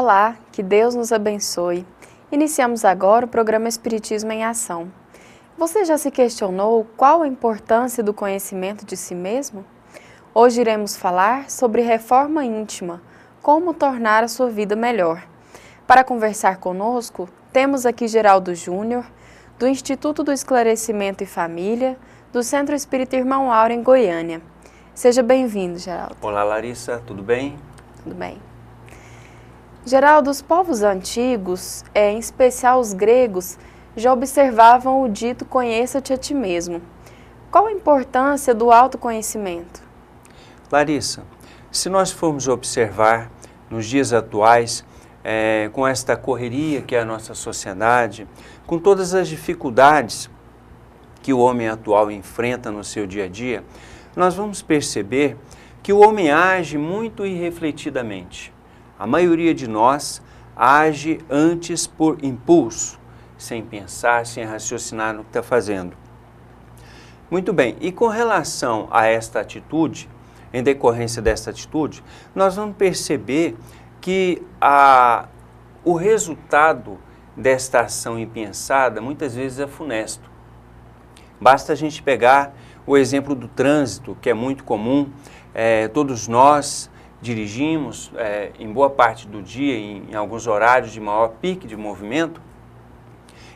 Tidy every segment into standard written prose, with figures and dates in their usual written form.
Olá, que Deus nos abençoe. Iniciamos agora o programa Espiritismo em Ação. Você já se questionou qual a importância do conhecimento de si mesmo? Hoje iremos falar sobre reforma íntima, como tornar a sua vida melhor. Para conversar conosco, temos aqui Geraldo Júnior, do Instituto do Esclarecimento e Família, do Centro Espírita Irmão Áureo, em Goiânia. Seja bem-vindo, Geraldo. Olá, Larissa, tudo bem? Tudo bem. Geraldo, os povos antigos, em especial os gregos, já observavam o dito conheça-te a ti mesmo. Qual a importância do autoconhecimento? Larissa, se nós formos observar nos dias atuais, com esta correria que é a nossa sociedade, com todas as dificuldades que o homem atual enfrenta no seu dia a dia, nós vamos perceber que o homem age muito irrefletidamente. A maioria de nós age antes por impulso, sem pensar, sem raciocinar no que está fazendo. Muito bem, e com relação a esta atitude, em decorrência desta atitude, nós vamos perceber que o resultado desta ação impensada muitas vezes é funesto. Basta a gente pegar o exemplo do trânsito, que é muito comum, todos nós dirigimos em boa parte do dia, em alguns horários de maior pique de movimento,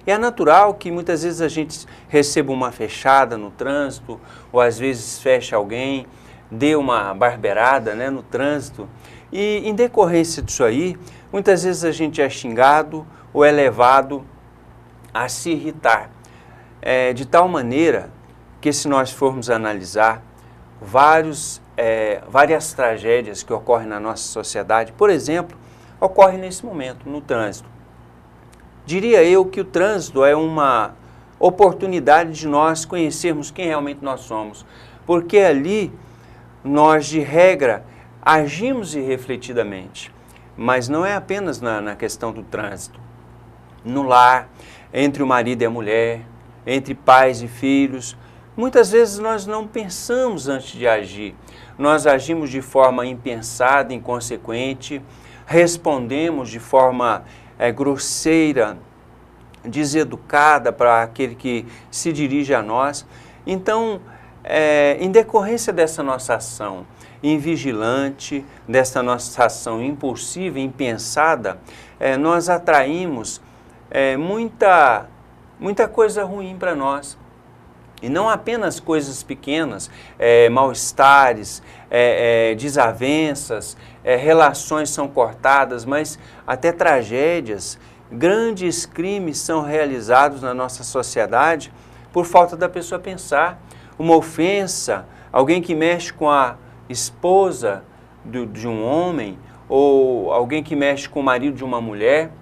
e é natural que muitas vezes a gente receba uma fechada no trânsito, ou às vezes feche alguém, dê uma barbeirada no trânsito, e em decorrência disso aí, muitas vezes a gente é xingado ou é levado a se irritar, de tal maneira que, se nós formos analisar várias tragédias que ocorrem na nossa sociedade, por exemplo, ocorre nesse momento, no trânsito. Diria eu que o trânsito é uma oportunidade de nós conhecermos quem realmente nós somos, porque ali nós, de regra, agimos irrefletidamente, mas não é apenas na questão do trânsito. No lar, entre o marido e a mulher, entre pais e filhos, muitas vezes nós não pensamos antes de agir. Nós agimos de forma impensada, inconsequente, respondemos de forma grosseira, deseducada para aquele que se dirige a nós. Então, em decorrência dessa nossa ação invigilante, dessa nossa ação impulsiva, impensada, nós atraímos muita coisa ruim para nós. E não apenas coisas pequenas, mal-estares, desavenças, relações são cortadas, mas até tragédias, grandes crimes são realizados na nossa sociedade por falta da pessoa pensar. Uma ofensa, alguém que mexe com a esposa de um homem, ou alguém que mexe com o marido de uma mulher,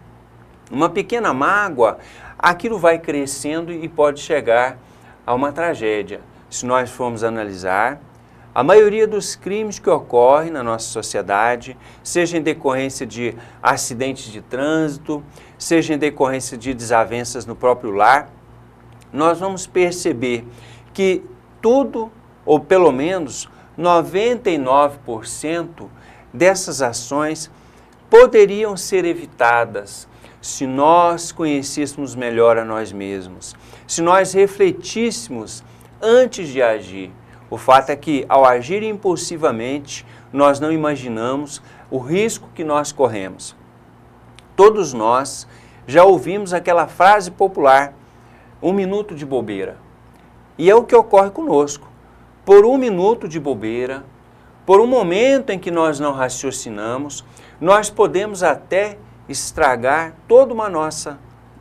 uma pequena mágoa, aquilo vai crescendo e pode chegar a uma tragédia. Se nós formos analisar, a maioria dos crimes que ocorrem na nossa sociedade, seja em decorrência de acidentes de trânsito, seja em decorrência de desavenças no próprio lar, nós vamos perceber que tudo, ou pelo menos 99% dessas ações poderiam ser evitadas se nós conhecêssemos melhor a nós mesmos, se nós refletíssemos antes de agir. O fato é que, ao agir impulsivamente, nós não imaginamos o risco que nós corremos. Todos nós já ouvimos aquela frase popular, 1 minuto de bobeira. E é o que ocorre conosco. Por 1 minuto de bobeira, por um momento em que nós não raciocinamos, nós podemos até estragar toda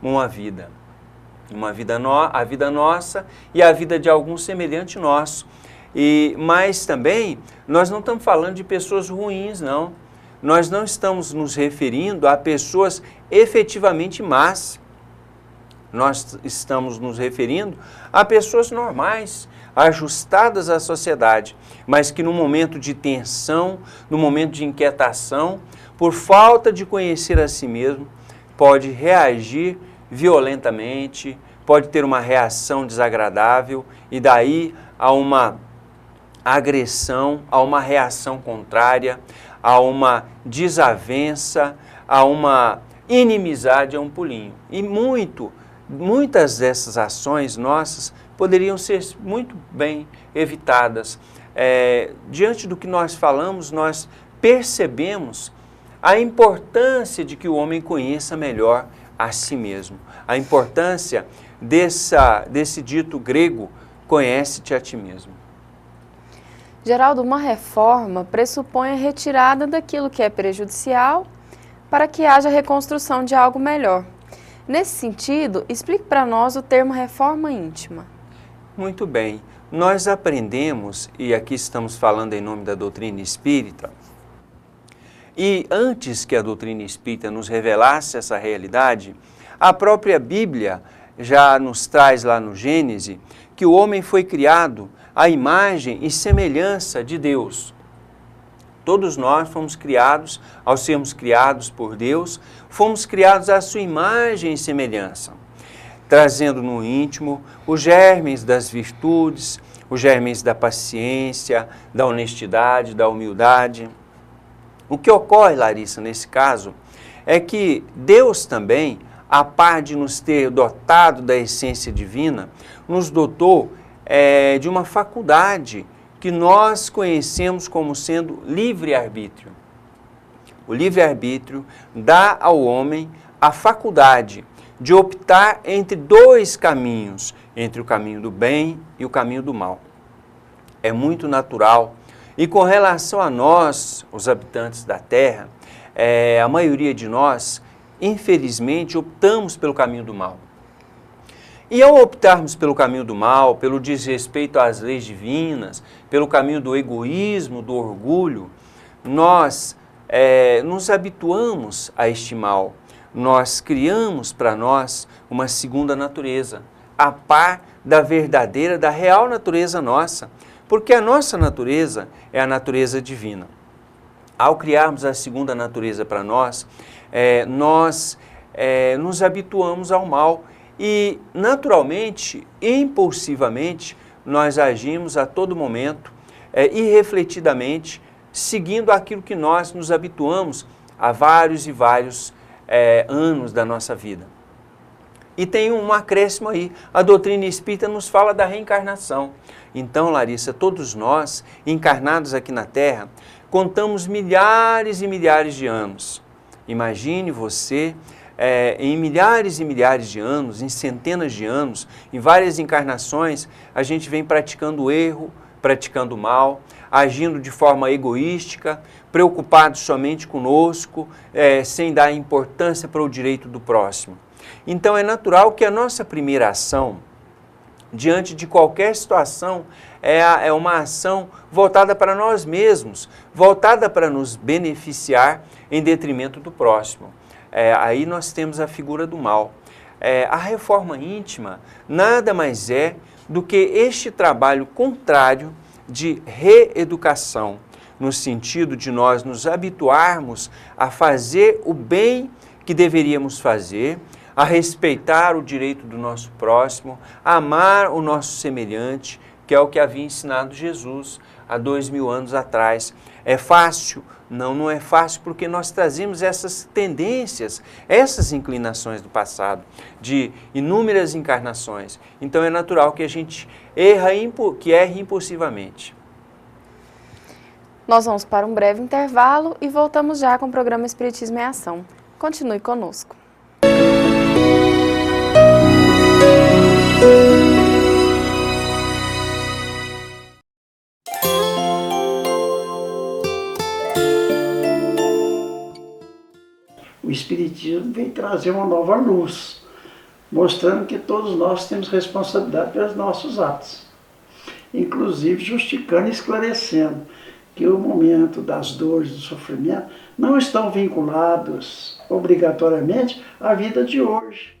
uma vida. A vida nossa e a vida de algum semelhante nosso. Mas também, nós não estamos falando de pessoas ruins, não. Nós não estamos nos referindo a pessoas efetivamente más. Nós estamos nos referindo a pessoas normais, ajustadas à sociedade, mas que no momento de tensão, no momento de inquietação, por falta de conhecer a si mesmo, pode reagir violentamente, pode ter uma reação desagradável e daí a uma agressão, a uma reação contrária, a uma desavença, a uma inimizade, a um pulinho. E muitas dessas ações nossas poderiam ser muito bem evitadas. Diante do que nós falamos, nós percebemos a importância de que o homem conheça melhor a si mesmo. A importância desse dito grego, conhece-te a ti mesmo. Geraldo, uma reforma pressupõe a retirada daquilo que é prejudicial para que haja reconstrução de algo melhor. Nesse sentido, explique para nós o termo reforma íntima. Muito bem. Nós aprendemos, e aqui estamos falando em nome da doutrina espírita, e antes que a doutrina espírita nos revelasse essa realidade, a própria Bíblia já nos traz lá no Gênesis que o homem foi criado à imagem e semelhança de Deus. Todos nós fomos criados, ao sermos criados por Deus, fomos criados à sua imagem e semelhança, trazendo no íntimo os germes das virtudes, os germes da paciência, da honestidade, da humildade. O que ocorre, Larissa, nesse caso, é que Deus também, a par de nos ter dotado da essência divina, nos dotou de uma faculdade que nós conhecemos como sendo livre-arbítrio. O livre-arbítrio dá ao homem a faculdade de optar entre dois caminhos, entre o caminho do bem e o caminho do mal. É muito natural. E com relação a nós, os habitantes da Terra, a maioria de nós, infelizmente, optamos pelo caminho do mal. E ao optarmos pelo caminho do mal, pelo desrespeito às leis divinas, pelo caminho do egoísmo, do orgulho, nós nos habituamos a este mal. Nós criamos para nós uma segunda natureza, a par da verdadeira, da real natureza nossa, porque a nossa natureza é a natureza divina. Ao criarmos a segunda natureza para nós, nós nos habituamos ao mal e, naturalmente, impulsivamente, nós agimos a todo momento, irrefletidamente, seguindo aquilo que nós nos habituamos há vários e vários anos da nossa vida. E tem um acréscimo aí, a doutrina espírita nos fala da reencarnação. Então, Larissa, todos nós, encarnados aqui na Terra, contamos milhares e milhares de anos. Imagine você, em milhares e milhares de anos, em centenas de anos, em várias encarnações, a gente vem praticando o erro, praticando o mal, agindo de forma egoística, preocupado somente conosco, sem dar importância para o direito do próximo. Então é natural que a nossa primeira ação, diante de qualquer situação, é uma ação voltada para nós mesmos, voltada para nos beneficiar em detrimento do próximo. Aí nós temos a figura do mal. A reforma íntima nada mais é do que este trabalho contrário de reeducação, no sentido de nós nos habituarmos a fazer o bem que deveríamos fazer, a respeitar o direito do nosso próximo, a amar o nosso semelhante, que é o que havia ensinado Jesus há 2000 anos atrás. É fácil? Não, não é fácil, porque nós trazemos essas tendências, essas inclinações do passado, de inúmeras encarnações. Então é natural que a gente erre impulsivamente. Nós vamos para um breve intervalo e voltamos já com o programa Espiritismo em Ação. Continue conosco. O Espiritismo vem trazer uma nova luz, mostrando que todos nós temos responsabilidade pelos nossos atos, inclusive justificando e esclarecendo que o momento das dores, do sofrimento, não estão vinculados obrigatoriamente à vida de hoje.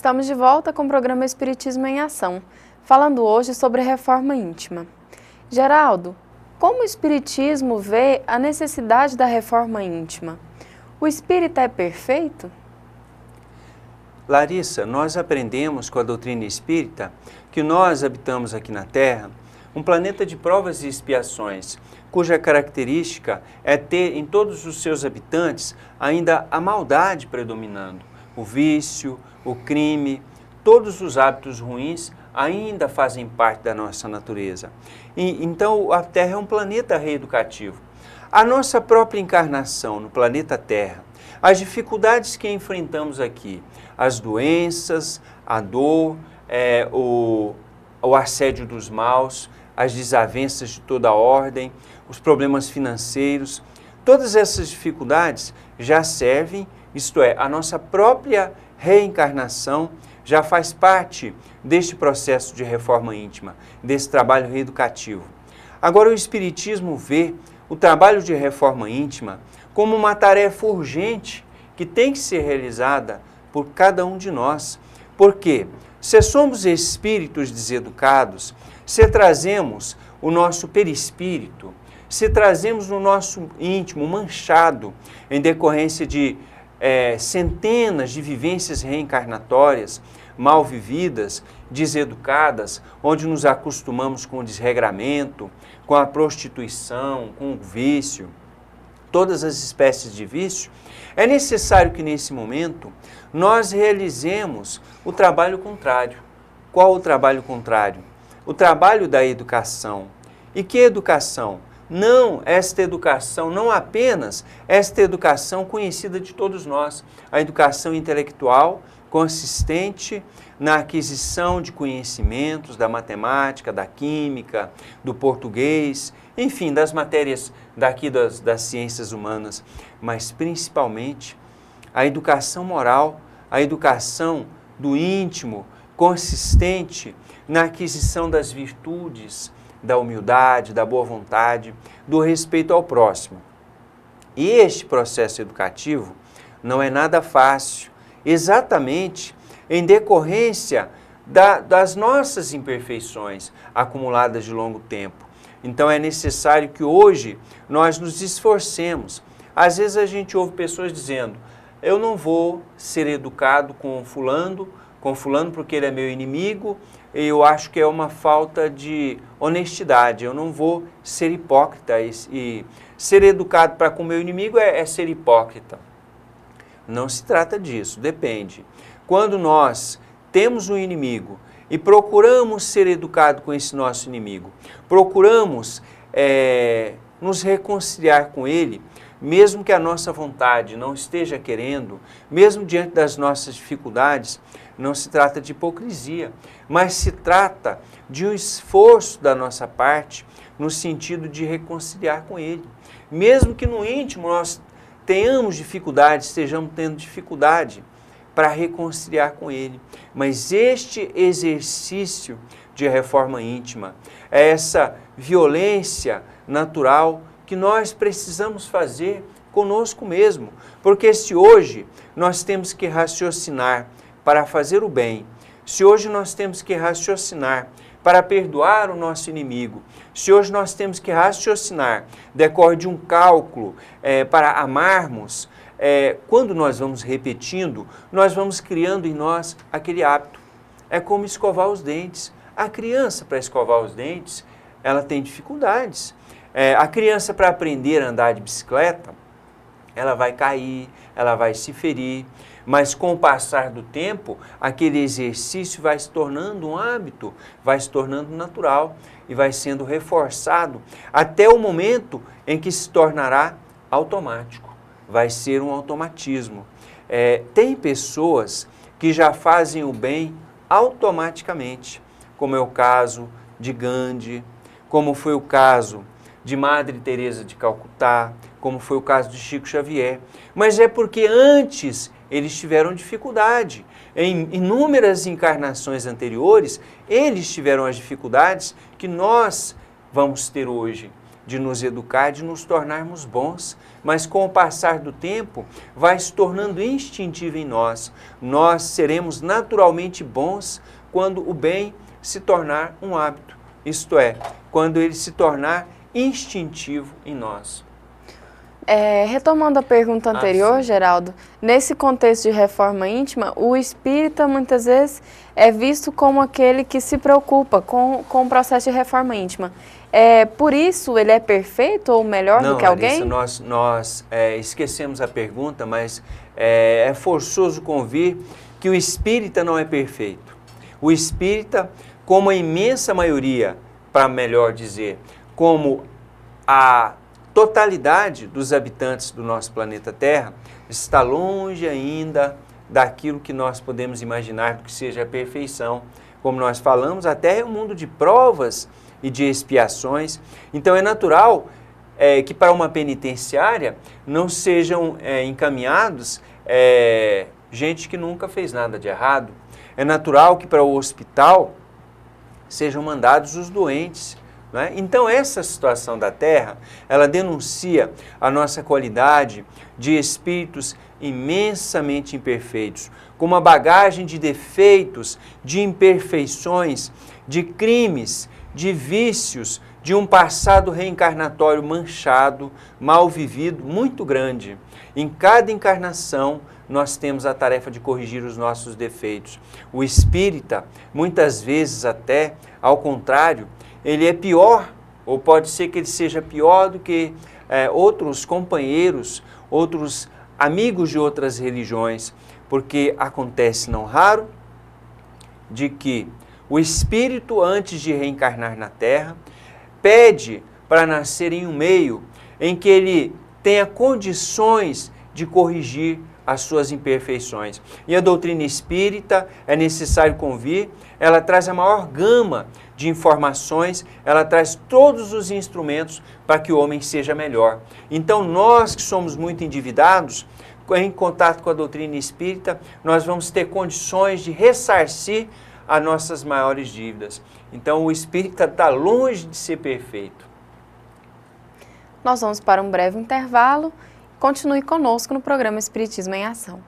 Estamos de volta com o programa Espiritismo em Ação, falando hoje sobre reforma íntima. Geraldo, como o Espiritismo vê a necessidade da reforma íntima? O espírita é perfeito? Larissa, nós aprendemos com a doutrina espírita que nós habitamos aqui na Terra um planeta de provas e expiações, cuja característica é ter em todos os seus habitantes ainda a maldade predominando, o vício, o crime, todos os hábitos ruins ainda fazem parte da nossa natureza. Então a Terra é um planeta reeducativo. A nossa própria encarnação no planeta Terra, as dificuldades que enfrentamos aqui, as doenças, a dor, o assédio dos maus, as desavenças de toda a ordem, os problemas financeiros, todas essas dificuldades já servem, isto é, a nossa própria reencarnação já faz parte deste processo de reforma íntima, desse trabalho reeducativo. Agora o Espiritismo vê o trabalho de reforma íntima como uma tarefa urgente que tem que ser realizada por cada um de nós. Porque se somos espíritos deseducados, se trazemos o nosso perispírito, se trazemos o nosso íntimo manchado em decorrência de centenas de vivências reencarnatórias, mal vividas, deseducadas, onde nos acostumamos com o desregramento, com a prostituição, com o vício, todas as espécies de vício, é necessário que nesse momento nós realizemos o trabalho contrário. Qual o trabalho contrário? O trabalho da educação. E que educação? Não esta educação, não apenas esta educação conhecida de todos nós, a educação intelectual consistente na aquisição de conhecimentos da matemática, da química, do português, enfim, das matérias daqui das ciências humanas, mas principalmente a educação moral, a educação do íntimo, consistente na aquisição das virtudes, da humildade, da boa vontade, do respeito ao próximo. E este processo educativo não é nada fácil, exatamente em decorrência das nossas imperfeições acumuladas de longo tempo. Então é necessário que hoje nós nos esforcemos. Às vezes a gente ouve pessoas dizendo, eu não vou ser educado com fulano porque ele é meu inimigo, eu acho que é uma falta de honestidade, eu não vou ser hipócrita e ser educado para com o meu inimigo é ser hipócrita. Não se trata disso, depende. Quando nós temos um inimigo e procuramos ser educados com esse nosso inimigo, procuramos nos reconciliar com ele, mesmo que a nossa vontade não esteja querendo, mesmo diante das nossas dificuldades, não se trata de hipocrisia, mas se trata de um esforço da nossa parte no sentido de reconciliar com ele. Mesmo que no íntimo nós tenhamos dificuldade, estejamos tendo dificuldade para reconciliar com ele. Mas este exercício de reforma íntima, é essa violência natural que nós precisamos fazer conosco mesmo. Porque se hoje nós temos que raciocinar para fazer o bem, se hoje nós temos que raciocinar para perdoar o nosso inimigo, se hoje nós temos que raciocinar, decorre de um cálculo para amarmos, quando nós vamos repetindo, nós vamos criando em nós aquele hábito. É como escovar os dentes. A criança, para escovar os dentes, ela tem dificuldades. A criança, para aprender a andar de bicicleta, ela vai cair, ela vai se ferir, mas com o passar do tempo, aquele exercício vai se tornando um hábito, vai se tornando natural e vai sendo reforçado até o momento em que se tornará automático, vai ser um automatismo. Tem pessoas que já fazem o bem automaticamente, como é o caso de Gandhi, como foi o caso de Madre Teresa de Calcutá, como foi o caso de Chico Xavier. Mas é porque antes eles tiveram dificuldade. Em inúmeras encarnações anteriores, eles tiveram as dificuldades que nós vamos ter hoje. de nos educar, de nos tornarmos bons, mas com o passar do tempo vai se tornando instintivo em nós. Nós seremos naturalmente bons quando o bem se tornar um hábito, isto é, quando ele se tornar instintivo em nós. Retomando a pergunta anterior, Geraldo, nesse contexto de reforma íntima, o espírita muitas vezes é visto como aquele que se preocupa com o processo de reforma íntima. Por isso ele é perfeito ou melhor do que alguém? Não, Larissa, nós esquecemos a pergunta, mas é forçoso convir que o espírita não é perfeito. O espírita, como a imensa maioria, para melhor dizer, como a totalidade dos habitantes do nosso planeta Terra, está longe ainda daquilo que nós podemos imaginar do que seja a perfeição. Como nós falamos, a Terra é um mundo de provas e de expiações. Então é natural que para uma penitenciária não sejam encaminhados gente que nunca fez nada de errado. É natural que para o hospital sejam mandados os doentes. Né? Então essa situação da Terra, ela denuncia a nossa qualidade de espíritos imensamente imperfeitos, com uma bagagem de defeitos, de imperfeições, de crimes, de vícios, de um passado reencarnatório manchado, mal vivido, muito grande. Em cada encarnação, nós temos a tarefa de corrigir os nossos defeitos. O espírita, muitas vezes até, ao contrário, ele é pior, ou pode ser que ele seja pior do que outros companheiros, outros amigos de outras religiões, porque acontece não raro de que o espírito, antes de reencarnar na Terra, pede para nascer em um meio em que ele tenha condições de corrigir as suas imperfeições. E a doutrina espírita, é necessário convir, ela traz a maior gama de informações, ela traz todos os instrumentos para que o homem seja melhor. Então nós que somos muito endividados, em contato com a doutrina espírita, nós vamos ter condições de ressarcir as nossas maiores dívidas. Então o espírita está longe de ser perfeito. Nós vamos para um breve intervalo. Continue conosco no programa Espiritismo em Ação.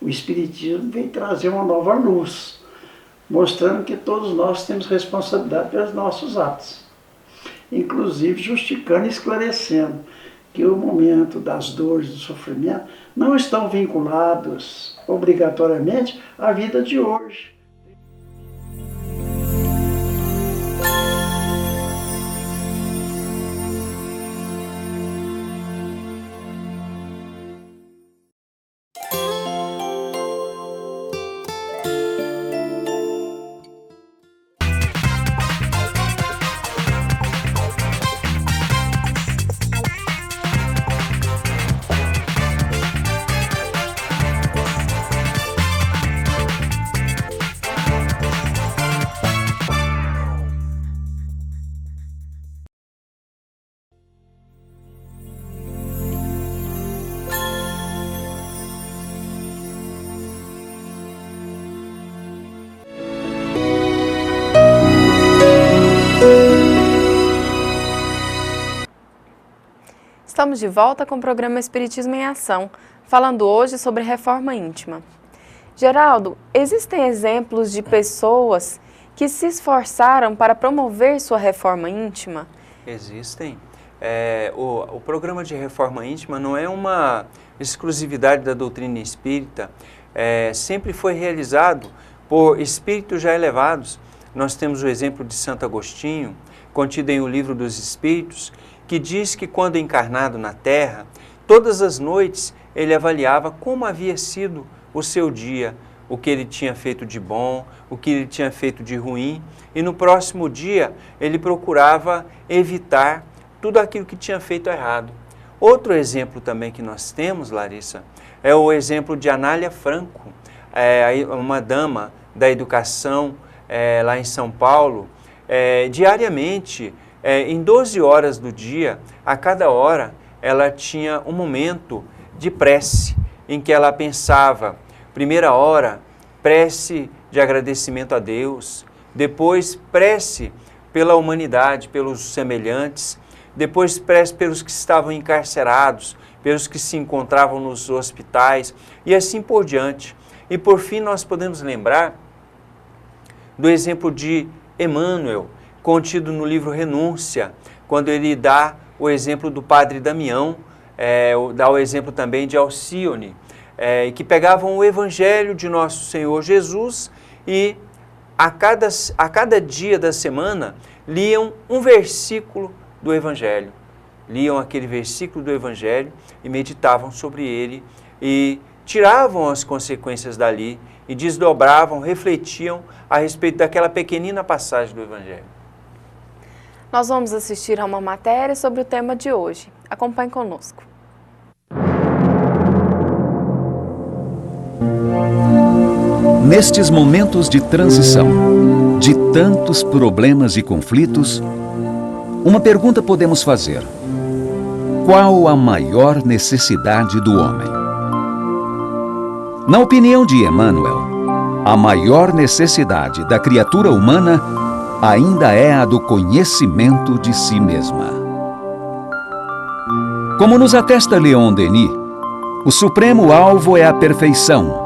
O Espiritismo vem trazer uma nova luz, mostrando que todos nós temos responsabilidade pelos nossos atos, inclusive justificando e esclarecendo que o momento das dores, do sofrimento, não estão vinculados obrigatoriamente à vida de hoje. Estamos de volta com o programa Espiritismo em Ação, falando hoje sobre reforma íntima. Geraldo, existem exemplos de pessoas que se esforçaram para promover sua reforma íntima? Existem. O programa de reforma íntima não é uma exclusividade da doutrina espírita, sempre foi realizado por espíritos já elevados. Nós temos o exemplo de Santo Agostinho, contido em O Livro dos Espíritos, que diz que quando encarnado na Terra, todas as noites ele avaliava como havia sido o seu dia, o que ele tinha feito de bom, o que ele tinha feito de ruim, e no próximo dia ele procurava evitar tudo aquilo que tinha feito errado. Outro exemplo também que nós temos, Larissa, é o exemplo de Anália Franco, uma dama da educação lá em São Paulo. Diariamente, em 12 horas do dia, a cada hora, ela tinha um momento de prece, em que ela pensava, primeira hora, prece de agradecimento a Deus, depois prece pela humanidade, pelos semelhantes, depois prece pelos que estavam encarcerados, pelos que se encontravam nos hospitais, e assim por diante. E por fim nós podemos lembrar do exemplo de Emmanuel, contido no livro Renúncia, quando ele dá o exemplo do padre Damião, dá o exemplo também de Alcione, que pegavam o Evangelho de Nosso Senhor Jesus e a cada dia da semana liam um versículo do Evangelho. Liam aquele versículo do Evangelho e meditavam sobre ele e tiravam as consequências dali e desdobravam, refletiam a respeito daquela pequenina passagem do Evangelho. Nós vamos assistir a uma matéria sobre o tema de hoje. Acompanhe conosco. Nestes momentos de transição, de tantos problemas e conflitos, uma pergunta podemos fazer: qual a maior necessidade do homem? Na opinião de Emmanuel, a maior necessidade da criatura humana ainda é a do conhecimento de si mesma. Como nos atesta Leon Denis, o supremo alvo é a perfeição.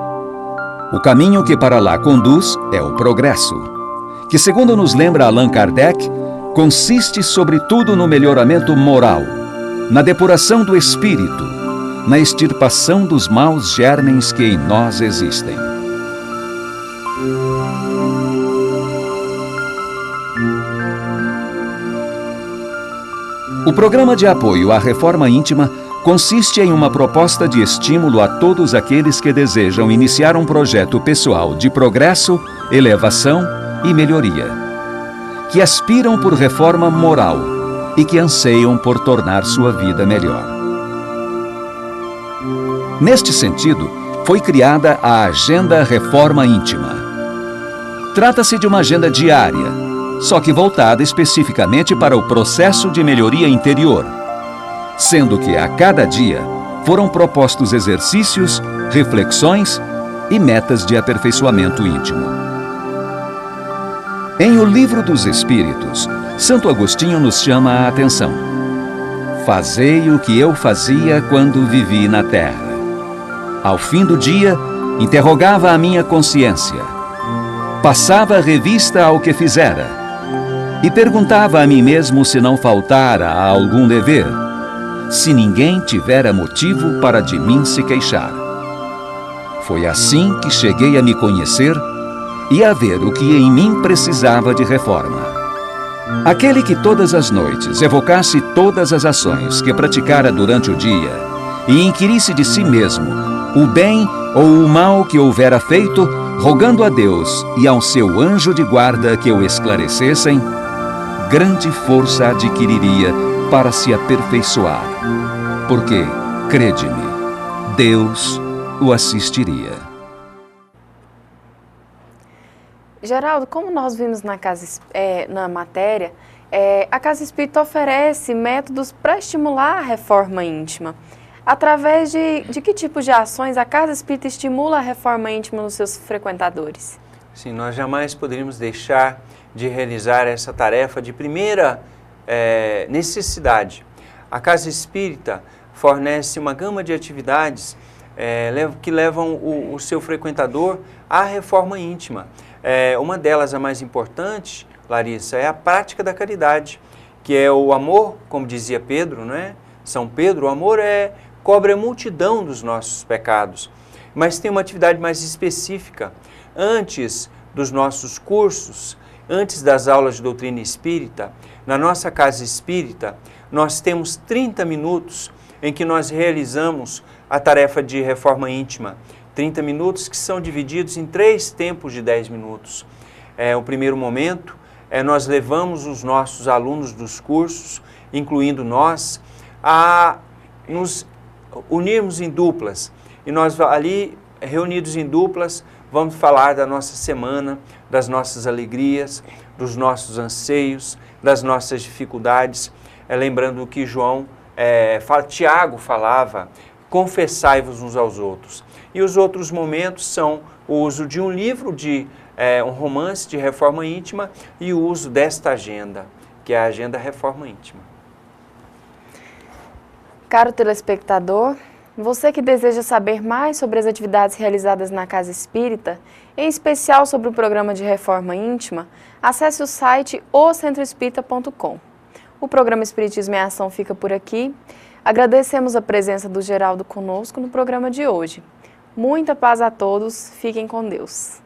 O caminho que para lá conduz é o progresso, que, segundo nos lembra Allan Kardec, consiste sobretudo no melhoramento moral, na depuração do espírito, na extirpação dos maus germens que em nós existem. O programa de apoio à reforma íntima consiste em uma proposta de estímulo a todos aqueles que desejam iniciar um projeto pessoal de progresso, elevação e melhoria, que aspiram por reforma moral e que anseiam por tornar sua vida melhor. Neste sentido, foi criada a Agenda Reforma Íntima. Trata-se de uma agenda diária, só que voltada especificamente para o processo de melhoria interior, sendo que a cada dia foram propostos exercícios, reflexões e metas de aperfeiçoamento íntimo. Em O Livro dos Espíritos, Santo Agostinho nos chama a atenção: fazei o que eu fazia quando vivi na terra. Ao fim do dia, interrogava a minha consciência, passava revista ao que fizera e perguntava a mim mesmo se não faltara a algum dever, se ninguém tivera motivo para de mim se queixar. Foi assim que cheguei a me conhecer e a ver o que em mim precisava de reforma. Aquele que todas as noites evocasse todas as ações que praticara durante o dia e inquirisse de si mesmo o bem ou o mal que houvera feito, rogando a Deus e ao seu anjo de guarda que o esclarecessem, grande força adquiriria para se aperfeiçoar, porque, crede-me, Deus o assistiria. Geraldo, como nós vimos na matéria, a Casa Espírita oferece métodos para estimular a reforma íntima. Através de que tipo de ações a Casa Espírita estimula a reforma íntima nos seus frequentadores? Sim, nós jamais poderíamos deixar de realizar essa tarefa de primeira necessidade. A Casa Espírita fornece uma gama de atividades que levam o seu frequentador à reforma íntima. Uma delas, a mais importante, Larissa, é a prática da caridade, que é o amor, como dizia Pedro, não é? São Pedro, o amor cobre a multidão dos nossos pecados. Mas tem uma atividade mais específica. Antes dos nossos cursos, antes das aulas de doutrina espírita, na nossa Casa Espírita, nós temos 30 minutos em que nós realizamos a tarefa de reforma íntima. 30 minutos que são divididos em 3 tempos de 10 minutos. O primeiro momento, nós levamos os nossos alunos dos cursos, incluindo nós, a nos unirmos em duplas. E nós ali, reunidos em duplas, vamos falar da nossa semana, das nossas alegrias, dos nossos anseios, das nossas dificuldades. Lembrando o que Tiago falava, confessai-vos uns aos outros. E os outros momentos são o uso de um livro, um romance de reforma íntima e o uso desta agenda, que é a Agenda Reforma Íntima. Caro telespectador, você que deseja saber mais sobre as atividades realizadas na Casa Espírita, em especial sobre o programa de reforma íntima, acesse o site ocentroespírita.com. O programa Espiritismo em Ação fica por aqui. Agradecemos a presença do Geraldo conosco no programa de hoje. Muita paz a todos, fiquem com Deus.